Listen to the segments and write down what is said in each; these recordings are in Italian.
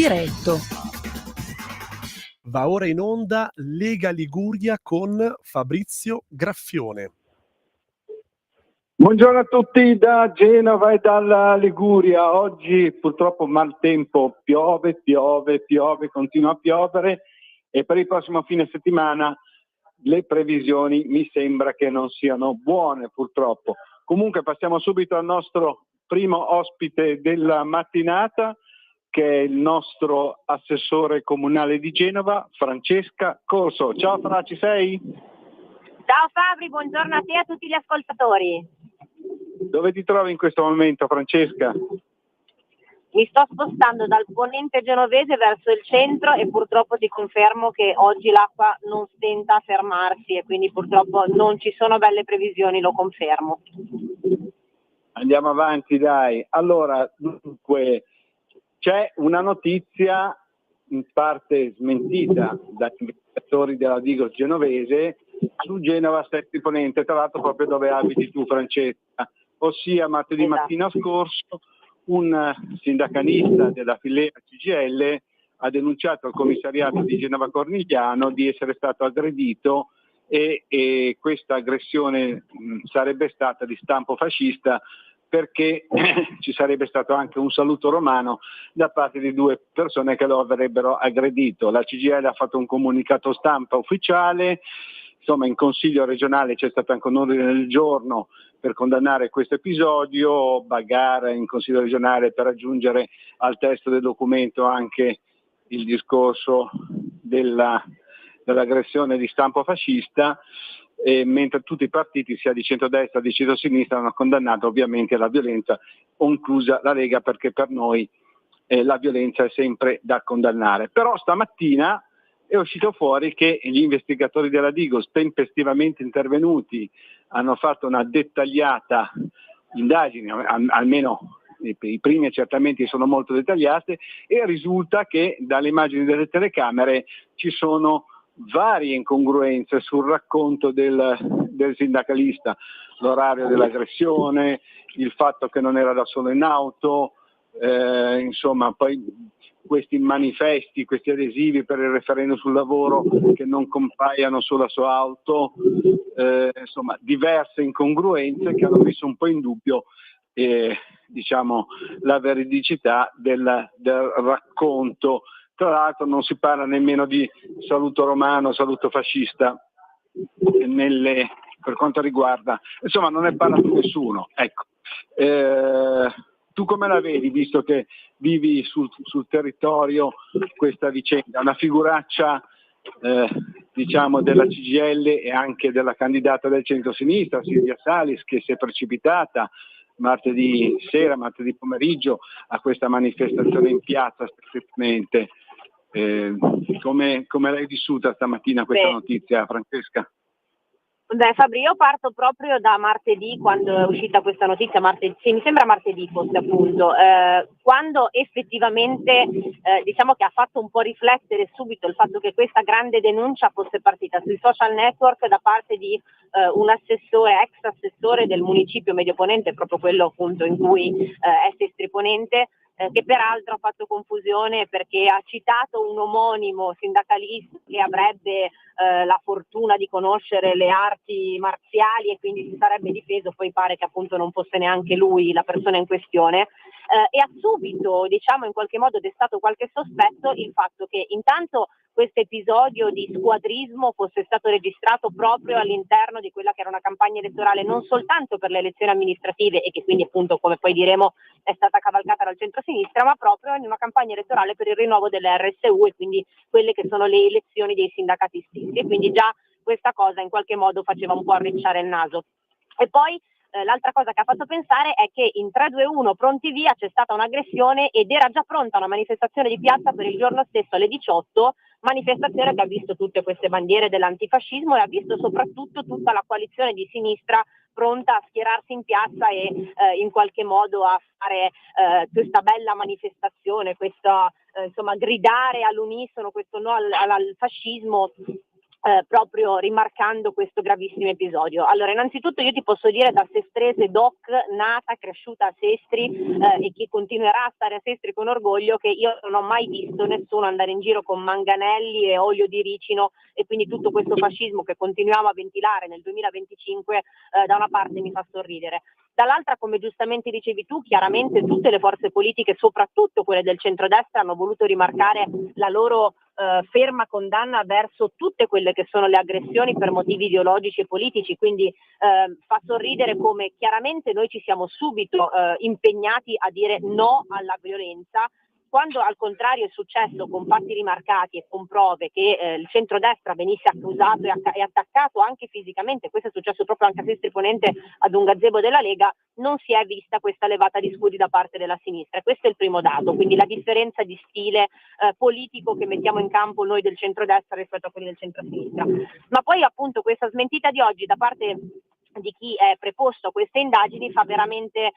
diretto. Va ora in onda Lega Liguria con Fabrizio Graffione. Buongiorno a tutti da Genova e dalla Liguria. Oggi purtroppo maltempo, piove, continua a piovere e per il prossimo fine settimana le previsioni mi sembra che non siano buone purtroppo. Comunque passiamo subito al nostro primo ospite della mattinata, che è il nostro assessore comunale di Genova, Francesca Corso. Ciao Fra, ci sei? Ciao Fabri, buongiorno a te e a tutti gli ascoltatori. Dove ti trovi in questo momento, Francesca? Mi sto spostando dal ponente genovese verso il centro e purtroppo ti confermo che oggi l'acqua non stenta a fermarsi e quindi purtroppo non ci sono belle previsioni, lo confermo. Andiamo avanti, dai. Allora, dunque, c'è una notizia in parte smentita dagli investigatori della Digos genovese su Genova Setti Ponente, tra l'altro proprio dove abiti tu, Francesca, ossia martedì mattina scorso un sindacalista della filiera CGIL ha denunciato al commissariato di Genova Cornigliano di essere stato aggredito e questa aggressione sarebbe stata di stampo fascista, perché ci sarebbe stato anche un saluto romano da parte di due persone che lo avrebbero aggredito. La CGIL ha fatto un comunicato stampa ufficiale, insomma in Consiglio regionale c'è stato anche un ordine del giorno per condannare questo episodio, bagarre in Consiglio regionale per aggiungere al testo del documento anche il discorso dell'aggressione di stampo fascista, mentre tutti i partiti, sia di centrodestra che di centrosinistra, hanno condannato ovviamente la violenza, inclusa la Lega, perché per noi la violenza è sempre da condannare. Però stamattina è uscito fuori che gli investigatori della Digos, tempestivamente intervenuti, hanno fatto una dettagliata indagine, almeno i primi accertamenti sono molto dettagliati, e risulta che dalle immagini delle telecamere ci sono varie incongruenze sul racconto del sindacalista, l'orario dell'aggressione, il fatto che non era da solo in auto, insomma poi questi manifesti, questi adesivi per il referendum sul lavoro che non compaiano sulla sua auto, insomma diverse incongruenze che hanno messo un po' in dubbio diciamo la veridicità del racconto. Tra l'altro non si parla nemmeno di saluto romano, saluto fascista per quanto riguarda, insomma non ne parla più nessuno. Ecco. Tu come la vedi, visto che vivi sul territorio questa vicenda? Una figuraccia diciamo della CGIL e anche della candidata del centro-sinistra, Silvia Salis, che si è precipitata martedì sera, martedì pomeriggio a questa manifestazione in piazza strettamente. Come l'hai vissuta stamattina questa notizia, Francesca? Beh Fabri, io parto proprio da martedì, quando è uscita questa notizia, sì, mi sembra martedì fosse appunto, quando effettivamente diciamo che ha fatto un po' riflettere subito il fatto che questa grande denuncia fosse partita sui social network da parte di un assessore, ex assessore del municipio Medioponente, proprio quello appunto in cui è Sestri Ponente, che peraltro ha fatto confusione perché ha citato un omonimo sindacalista che avrebbe la fortuna di conoscere le arti marziali e quindi si sarebbe difeso, poi pare che appunto non fosse neanche lui la persona in questione, e ha subito, diciamo, in qualche modo destato qualche sospetto il fatto che intanto questo episodio di squadrismo fosse stato registrato proprio all'interno di quella che era una campagna elettorale non soltanto per le elezioni amministrative e che quindi appunto, come poi diremo, è stata cavalcata dal centro-sinistra, ma proprio in una campagna elettorale per il rinnovo delle RSU e quindi quelle che sono le elezioni dei sindacati stessi, e quindi già questa cosa in qualche modo faceva un po' arricciare il naso. E poi l'altra cosa che ha fatto pensare è che in 3-2-1 pronti via c'è stata un'aggressione ed era già pronta una manifestazione di piazza per il giorno stesso alle 18, manifestazione che ha visto tutte queste bandiere dell'antifascismo e ha visto soprattutto tutta la coalizione di sinistra pronta a schierarsi in piazza e in qualche modo a fare questa bella manifestazione, questa insomma gridare all'unisono questo no al fascismo proprio rimarcando questo gravissimo episodio. Allora, innanzitutto io ti posso dire, da sestrese doc, nata, cresciuta a Sestri e che continuerà a stare a Sestri con orgoglio, che io non ho mai visto nessuno andare in giro con manganelli e olio di ricino, e quindi tutto questo fascismo che continuiamo a ventilare nel 2025 da una parte mi fa sorridere. Dall'altra, come giustamente dicevi tu, chiaramente tutte le forze politiche, soprattutto quelle del centrodestra, hanno voluto rimarcare la loro ferma condanna verso tutte quelle che sono le aggressioni per motivi ideologici e politici, quindi fa sorridere come chiaramente noi ci siamo subito impegnati a dire no alla violenza, quando al contrario è successo con fatti rimarcati e con prove che il centrodestra venisse accusato e attaccato anche fisicamente. Questo è successo proprio anche a Sestri Ponente, ad un gazebo della Lega, non si è vista questa levata di scudi da parte della sinistra. Questo è il primo dato, quindi la differenza di stile politico che mettiamo in campo noi del centrodestra rispetto a quelli del centrosinistra. Ma poi appunto questa smentita di oggi da parte di chi è preposto a queste indagini fa veramente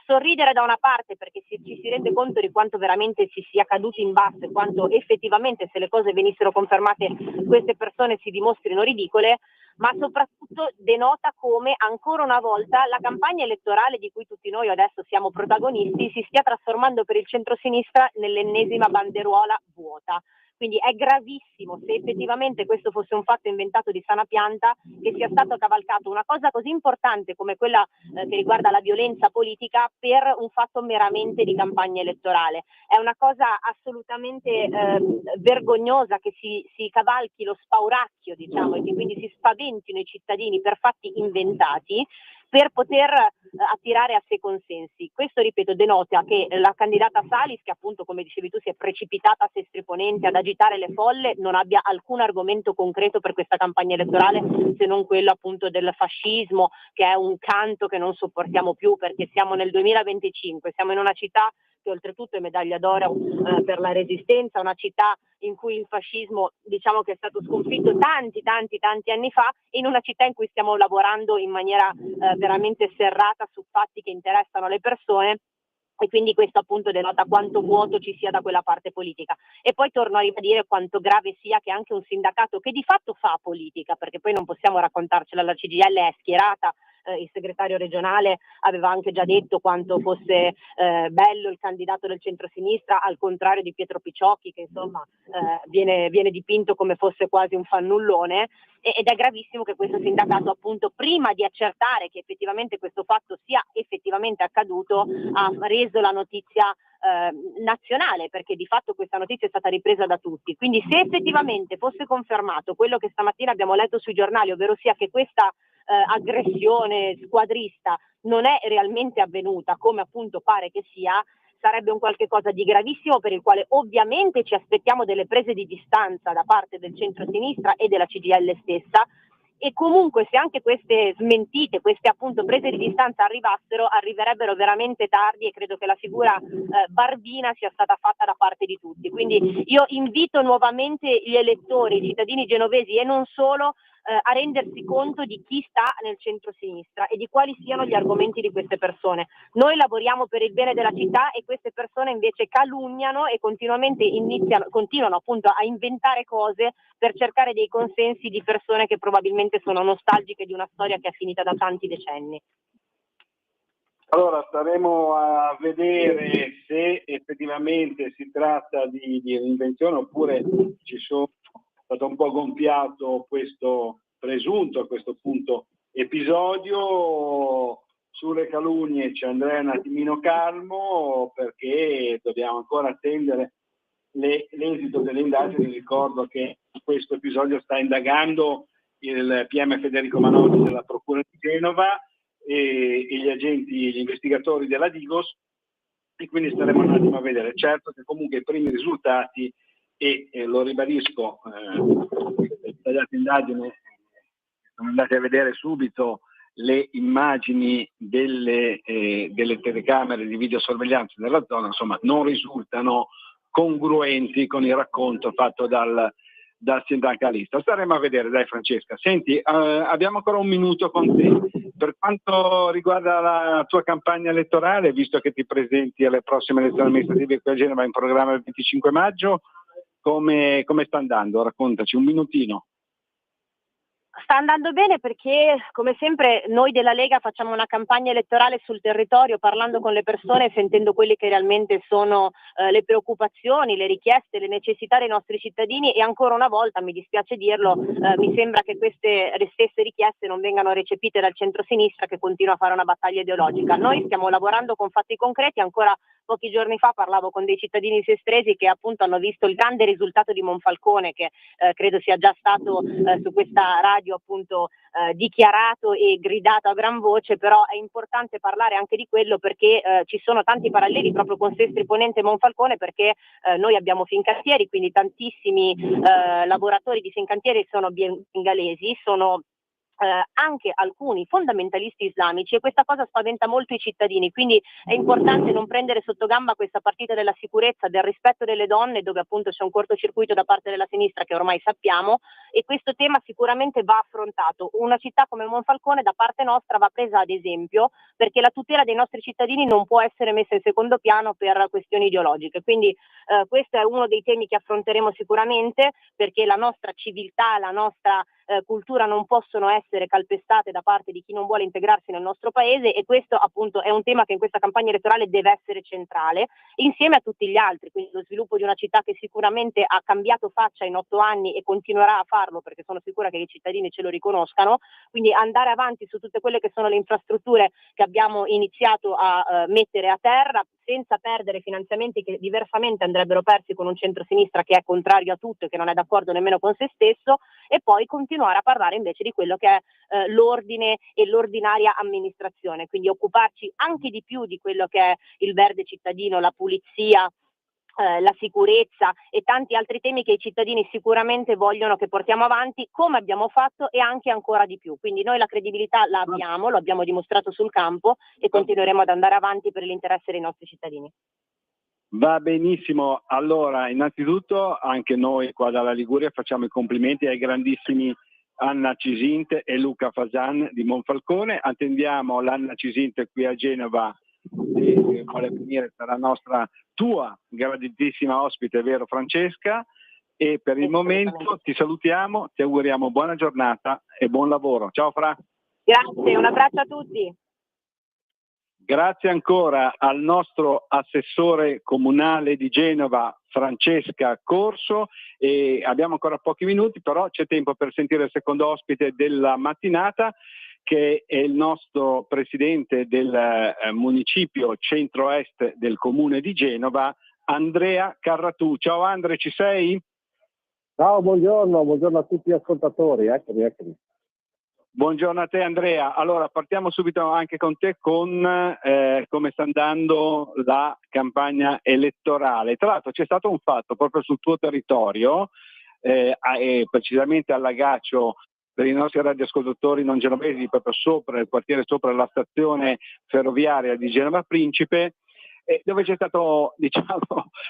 sorridere da una parte, perché ci si rende conto di quanto veramente ci sia caduti in basso e quanto effettivamente, se le cose venissero confermate, queste persone si dimostrino ridicole, ma soprattutto denota come ancora una volta la campagna elettorale di cui tutti noi adesso siamo protagonisti si stia trasformando per il centrosinistra nell'ennesima banderuola vuota. Quindi è gravissimo se effettivamente questo fosse un fatto inventato di sana pianta, che sia stato cavalcato una cosa così importante come quella che riguarda la violenza politica per un fatto meramente di campagna elettorale. È una cosa assolutamente vergognosa che si cavalchi lo spauracchio, diciamo, e che quindi si spaventino i cittadini per fatti inventati per poter attirare a sé consensi. Questo, ripeto, denota che la candidata Salis, che appunto, come dicevi tu, si è precipitata a Sestri Ponente ad agitare le folle, non abbia alcun argomento concreto per questa campagna elettorale, se non quello appunto del fascismo, che è un canto che non sopportiamo più, perché siamo nel 2025, siamo in una città che oltretutto è medaglia d'oro per la Resistenza, una città in cui il fascismo, diciamo, che è stato sconfitto tanti anni fa, in una città in cui stiamo lavorando in maniera veramente serrata su fatti che interessano le persone, e quindi questo appunto denota quanto vuoto ci sia da quella parte politica. E poi torno a ribadire quanto grave sia che anche un sindacato che di fatto fa politica, perché poi non possiamo raccontarcela, la CGIL è schierata, il segretario regionale aveva anche già detto quanto fosse bello il candidato del centrosinistra, al contrario di Pietro Picciocchi, che insomma viene dipinto come fosse quasi un fannullone, ed è gravissimo che questo sindacato, appunto, prima di accertare che effettivamente questo fatto sia effettivamente accaduto, ha reso la notizia nazionale, perché di fatto questa notizia è stata ripresa da tutti. Quindi se effettivamente fosse confermato quello che stamattina abbiamo letto sui giornali, ovvero sia che questa aggressione squadrista non è realmente avvenuta, come appunto pare che sia, sarebbe un qualche cosa di gravissimo, per il quale ovviamente ci aspettiamo delle prese di distanza da parte del centro-sinistra e della CGIL stessa, e comunque se anche queste smentite, queste appunto prese di distanza arriverebbero veramente tardi, e credo che la figura barbina sia stata fatta da parte di tutti. Quindi io invito nuovamente gli elettori, i cittadini genovesi e non solo, a rendersi conto di chi sta nel centro-sinistra e di quali siano gli argomenti di queste persone. Noi lavoriamo per il bene della città e queste persone invece calunniano e continuano appunto a inventare cose per cercare dei consensi di persone che probabilmente sono nostalgiche di una storia che è finita da tanti decenni. Allora staremo a vedere se effettivamente si tratta di reinvenzione oppure ci sono stato un po' gonfiato questo presunto, a questo punto, episodio. Sulle calunnie ci andrei un attimino calmo, perché dobbiamo ancora attendere l'esito delle indagini. Ricordo che questo episodio sta indagando il PM Federico Manotti della Procura di Genova e gli investigatori della Digos, e quindi staremo un attimo a vedere. Certo che comunque i primi risultati, e lo ribadisco, le indagini sono andati a vedere subito le immagini delle telecamere di videosorveglianza della zona, insomma non risultano congruenti con il racconto fatto dal sindacalista. Staremo a vedere, dai Francesca. Senti, abbiamo ancora un minuto con te. Per quanto riguarda la tua campagna elettorale, visto che ti presenti alle prossime elezioni amministrative qui a Genova, in programma il 25 maggio, come sta andando? Raccontaci un minutino. Sta andando bene perché, come sempre, noi della Lega facciamo una campagna elettorale sul territorio, parlando con le persone, sentendo quelle che realmente sono le preoccupazioni, le richieste, le necessità dei nostri cittadini, e ancora una volta, mi dispiace dirlo, mi sembra che queste stesse richieste non vengano recepite dal centro-sinistra, che continua a fare una battaglia ideologica. Noi stiamo lavorando con fatti concreti. Ancora pochi giorni fa parlavo con dei cittadini sestresi che appunto hanno visto il grande risultato di Monfalcone, che credo sia già stato su questa radio appunto dichiarato e gridato a gran voce, però è importante parlare anche di quello, perché ci sono tanti paralleli proprio con Sestri Ponente e Monfalcone, perché noi abbiamo Fincantieri, quindi tantissimi lavoratori di Fincantieri sono bengalesi, sono anche alcuni fondamentalisti islamici, e questa cosa spaventa molto i cittadini, quindi è importante non prendere sotto gamba questa partita della sicurezza, del rispetto delle donne, dove appunto c'è un cortocircuito da parte della sinistra che ormai sappiamo, e questo tema sicuramente va affrontato. Una città come Monfalcone da parte nostra va presa ad esempio, perché la tutela dei nostri cittadini non può essere messa in secondo piano per questioni ideologiche, quindi questo è uno dei temi che affronteremo sicuramente, perché la nostra civiltà, la nostra cultura non possono essere calpestate da parte di chi non vuole integrarsi nel nostro paese, e questo appunto è un tema che in questa campagna elettorale deve essere centrale, insieme a tutti gli altri, quindi lo sviluppo di una città che sicuramente ha cambiato faccia in 8 anni e continuerà a farlo, perché sono sicura che i cittadini ce lo riconoscano, quindi andare avanti su tutte quelle che sono le infrastrutture che abbiamo iniziato a mettere a terra, senza perdere finanziamenti che diversamente andrebbero persi con un centro-sinistra che è contrario a tutto e che non è d'accordo nemmeno con se stesso, e poi continuare a parlare invece di quello che è l'ordine e l'ordinaria amministrazione, quindi occuparci anche di più di quello che è il verde cittadino, la pulizia, la sicurezza e tanti altri temi che i cittadini sicuramente vogliono che portiamo avanti, come abbiamo fatto, e anche ancora di più. Quindi noi la credibilità la abbiamo, lo abbiamo dimostrato sul campo, e continueremo ad andare avanti per l'interesse dei nostri cittadini. Va benissimo, allora innanzitutto anche noi qua dalla Liguria facciamo i complimenti ai grandissimi Anna Cisinte e Luca Fasan di Monfalcone. Attendiamo l'Anna Cisinte qui a Genova, che vuole venire per la nostra tua graditissima ospite, vero Francesca? E per il momento ti salutiamo, ti auguriamo buona giornata e buon lavoro. Ciao Fra. Grazie, un abbraccio a tutti. Grazie ancora al nostro assessore comunale di Genova, Francesca Corso, e abbiamo ancora pochi minuti, però c'è tempo per sentire il secondo ospite della mattinata, che è il nostro presidente del municipio centro-est del comune di Genova, Andrea Carratù. Ciao Andre, ci sei? Ciao, buongiorno a tutti gli ascoltatori, eccomi. Buongiorno a te Andrea. Allora partiamo subito anche con te con come sta andando la campagna elettorale. Tra l'altro c'è stato un fatto proprio sul tuo territorio, precisamente a Lagaccio, per i nostri radioascoltatori non genovesi, proprio sopra il quartiere, sopra la stazione ferroviaria di Genova Principe, dove c'è stato, diciamo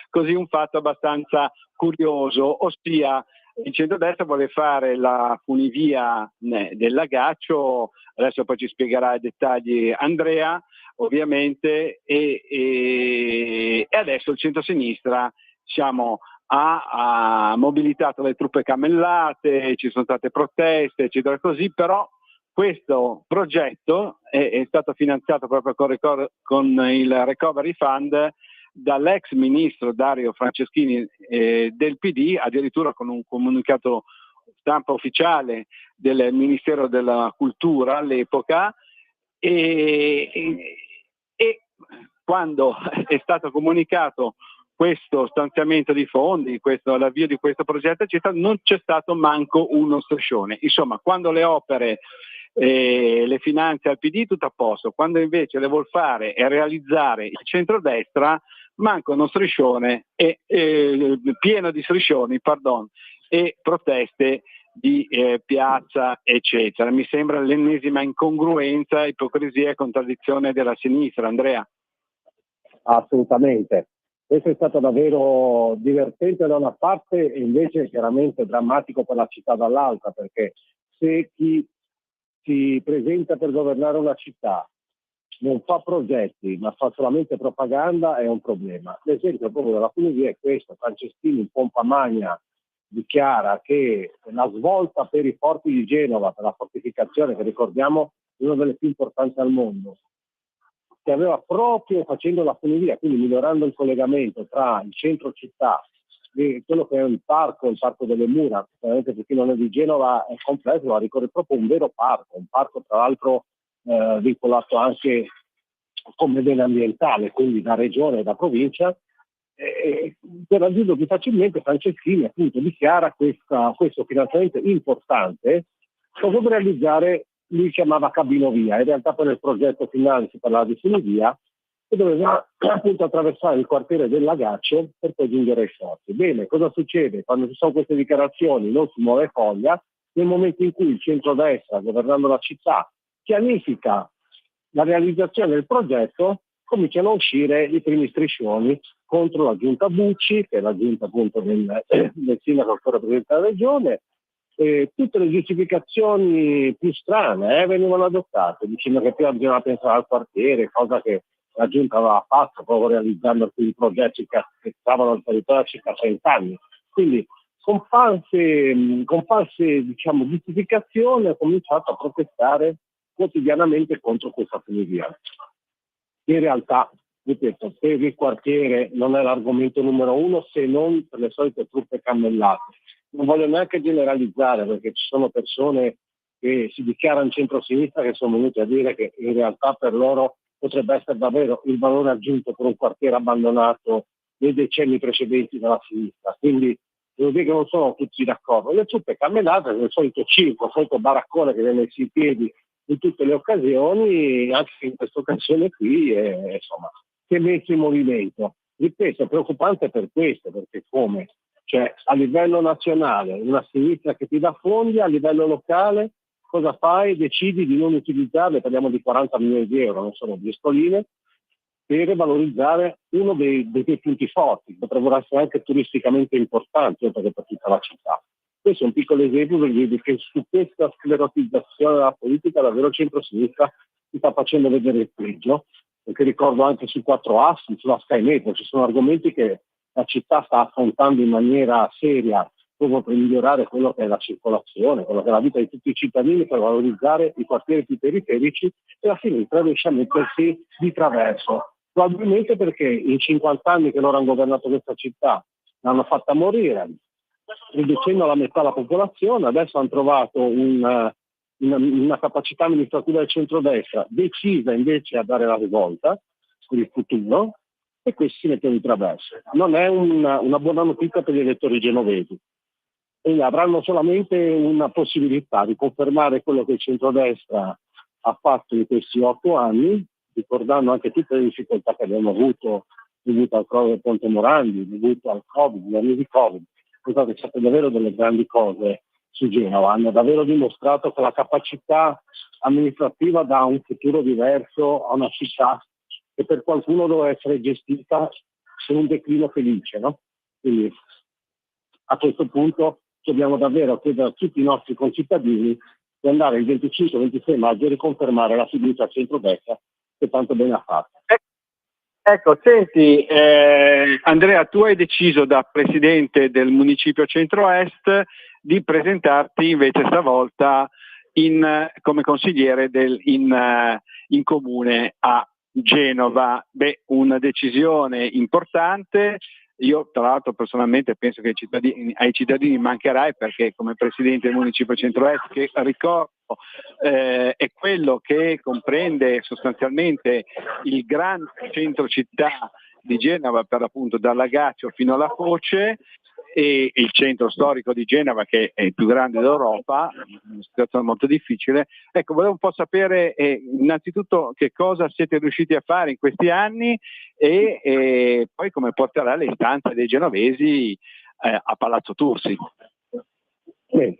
così, un fatto abbastanza curioso, ossia il centrodestra vuole fare la funivia del Lagaccio, adesso poi ci spiegherà i dettagli Andrea, ovviamente, e adesso il centrosinistra, diciamo, ha mobilitato le truppe camellate, ci sono state proteste, eccetera così, però questo progetto è stato finanziato proprio con il Recovery Fund dall'ex ministro Dario Franceschini del PD, addirittura con un comunicato stampa ufficiale del Ministero della Cultura all'epoca, e quando è stato comunicato questo stanziamento di fondi, l'avvio di questo progetto, non c'è stato manco uno striscione. Insomma, quando le opere le finanzia il PD tutto a posto, quando invece le vuol fare e realizzare il centrodestra manca uno striscione, pieno di striscioni, e proteste di piazza, eccetera. Mi sembra l'ennesima incongruenza, ipocrisia e contraddizione della sinistra, Andrea. Assolutamente. Questo è stato davvero divertente da una parte e invece chiaramente drammatico per la città dall'altra, perché se chi si presenta per governare una città non fa progetti ma fa solamente propaganda è un problema. L'esempio proprio della funivia è questo: Franceschini in pompa magna dichiara che la svolta per i porti di Genova, per la fortificazione, che ricordiamo è una delle più importanti al mondo, che aveva proprio facendo la funivia, quindi migliorando il collegamento tra il centro città e quello che è il parco delle Mura, veramente per chi non è di Genova è complesso, ma ricorre proprio un vero parco, un parco tra l'altro vincolato anche come bene ambientale, quindi da regione e da provincia. Per raggiungerlo più facilmente Franceschini appunto dichiara questo finanziamento importante proprio per realizzare, lui chiamava cabinovia, in realtà poi nel progetto finale si parlava di funivia e doveva appunto attraversare il quartiere del Lagaccio per poi giungere ai Forti. Bene, cosa succede? Quando ci sono queste dichiarazioni non si muove foglia, nel momento in cui il centrodestra, governando la città, pianifica la realizzazione del progetto, cominciano a uscire i primi striscioni contro la giunta Bucci, che è la giunta appunto del sindaco ancora presidente della regione. Tutte le giustificazioni più strane venivano adottate, dicendo che prima bisognava pensare al quartiere, cosa che la giunta aveva fatto proprio realizzando alcuni progetti che stavano al territorio da circa 30 anni. Quindi con false diciamo, giustificazioni ha cominciato a protestare quotidianamente contro questa funivia. In realtà, ripeto, per il quartiere non è l'argomento numero uno, se non per le solite truppe cammellate. Non voglio neanche generalizzare, perché ci sono persone che si dichiarano centro-sinistra che sono venute a dire che in realtà per loro potrebbe essere davvero il valore aggiunto per un quartiere abbandonato nei decenni precedenti dalla sinistra. Quindi devo dire che non sono tutti d'accordo. Le truppe cammellate sono il solito circo, il solito baraccone che viene messi in piedi in tutte le occasioni, anche in questa occasione qui, insomma, si è messo in movimento. Ripeto, è preoccupante per questo, perché come? Cioè, a livello nazionale, una sinistra che ti dà fondi, a livello locale, cosa fai? Decidi di non utilizzarle, parliamo di 40 milioni di euro, non sono bruscoline, per valorizzare uno dei tuoi punti forti, che potrebbero essere anche turisticamente importanti, perché per tutta la città. Questo è un piccolo esempio per dire che su questa sclerotizzazione della politica davvero il centro-sinistra si sta facendo vedere il peggio, perché ricordo anche sui 4 assi, sulla Skymetro, ci sono argomenti che la città sta affrontando in maniera seria proprio per migliorare quello che è la circolazione, quello che è la vita di tutti i cittadini, per valorizzare i quartieri più periferici, e la sinistra riesce a mettersi di traverso. Probabilmente perché in 50 anni che loro hanno governato questa città l'hanno fatta morire, riducendo alla metà la popolazione, adesso hanno trovato una capacità amministrativa del centrodestra decisa invece a dare la svolta per il futuro, e questi si mettono di traverso. Non è una buona notizia per gli elettori genovesi. E avranno solamente una possibilità di confermare quello che il centrodestra ha fatto in questi 8 anni, ricordando anche tutte le difficoltà che abbiamo avuto dovuto al crollo del Ponte Morandi, dovuto al Covid, agli anni di Covid. Sono state davvero delle grandi cose su Genova, hanno davvero dimostrato che la capacità amministrativa dà un futuro diverso a una città che per qualcuno deve essere gestita con un declino felice, no? Quindi a questo punto dobbiamo davvero chiedere a tutti i nostri concittadini di andare il 25-26 maggio e riconfermare la fiducia al centrodestra che tanto bene ha fatto. Ecco, senti Andrea, tu hai deciso da presidente del municipio Centro-Est di presentarti invece stavolta come consigliere in comune a Genova. Beh, una decisione importante. Io tra l'altro personalmente penso che ai cittadini mancherai, perché come presidente del municipio Centro-Est, che ricordo è quello che comprende sostanzialmente il grande centro città di Genova, per l'appunto dal Lagaccio fino alla Foce, e il centro storico di Genova, che è il più grande d'Europa, una situazione molto difficile. Ecco, volevo un po' sapere innanzitutto che cosa siete riusciti a fare in questi anni e poi come porterà le istanze dei genovesi a Palazzo Tursi. Sì,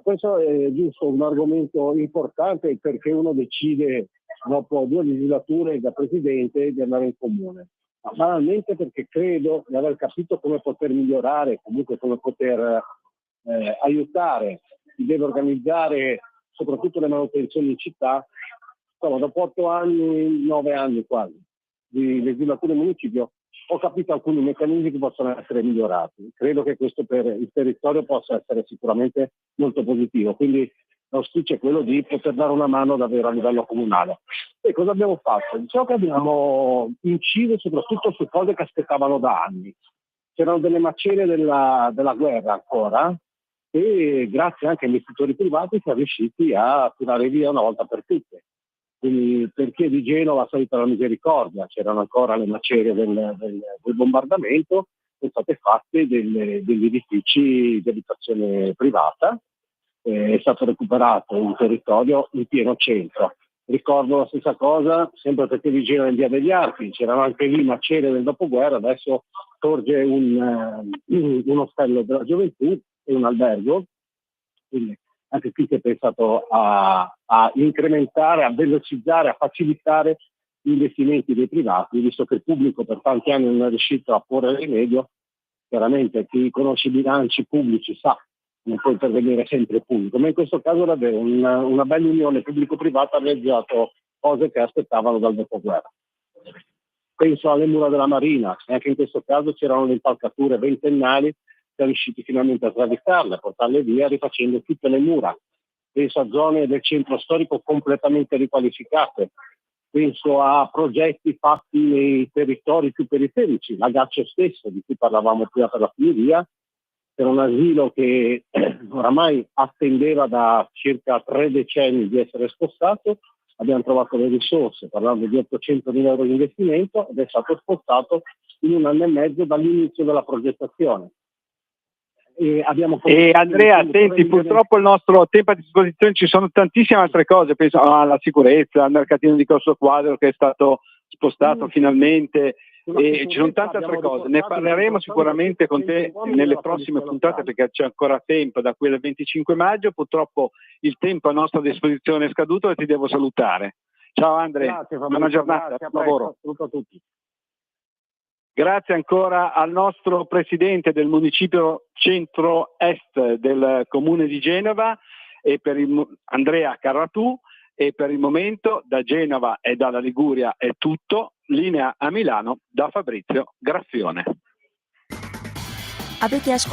questo è giusto un argomento importante, perché uno decide dopo 2 legislature da presidente di andare in comune. Banalmente perché credo di aver capito come poter migliorare, comunque come poter aiutare chi deve organizzare soprattutto le manutenzioni in città. Insomma, dopo 8 anni, 9 anni quasi di legislatura in municipio, ho capito alcuni meccanismi che possono essere migliorati. Credo che questo per il territorio possa essere sicuramente molto positivo, quindi l'auspicio è quello di poter dare una mano davvero a livello comunale. E cosa abbiamo fatto? Diciamo che abbiamo inciso soprattutto su cose che aspettavano da anni. C'erano delle macerie della guerra ancora, e grazie anche agli istruttori privati si è riusciti a tirare via una volta per tutte. Quindi perché di Genova salita la misericordia, c'erano ancora le macerie del bombardamento, sono state fatte degli edifici di abitazione privata, è stato recuperato un territorio in pieno centro. Ricordo la stessa cosa, sempre perché di Genova in via degli Archi, c'erano anche lì macerie del dopoguerra, adesso sorge un ostello della gioventù e un albergo, quindi anche qui si è pensato a incrementare, a velocizzare, a facilitare gli investimenti dei privati, visto che il pubblico per tanti anni non è riuscito a porre rimedio. Chiaramente chi conosce i bilanci pubblici sa che non può intervenire sempre il pubblico, ma in questo caso davvero una bella unione pubblico-privata ha realizzato cose che aspettavano dal dopoguerra. Penso alle mura della Marina, anche in questo caso c'erano le impalcature ventennali, si è riusciti finalmente a sradicarle, a portarle via rifacendo tutte le mura. Penso a zone del centro storico completamente riqualificate, penso a progetti fatti nei territori più periferici, l'Agaccio stesso di cui parlavamo prima per la Funiria, era un asilo che oramai attendeva da circa 3 decenni di essere spostato. Abbiamo trovato le risorse, parlando di 800.000 euro di investimento, ed è stato spostato in 1 anno e mezzo dall'inizio della progettazione. E Andrea, senti, purtroppo il nostro tempo a disposizione, ci sono tantissime altre cose, penso alla sicurezza, al mercatino di Corso Quadro che è stato spostato finalmente, e ci sono tante altre cose. Ne parleremo sicuramente con te nelle prossime puntate, perché c'è ancora tempo da qui al 25 maggio. Purtroppo il tempo a nostra disposizione è scaduto e ti devo salutare. Ciao Andrea, buona giornata, buon lavoro. Saluto a tutti. Grazie ancora al nostro presidente del municipio centro-est del comune di Genova, e Andrea Carratù. E per il momento da Genova e dalla Liguria è tutto. Linea a Milano da Fabrizio Graffione. Avete ascoltato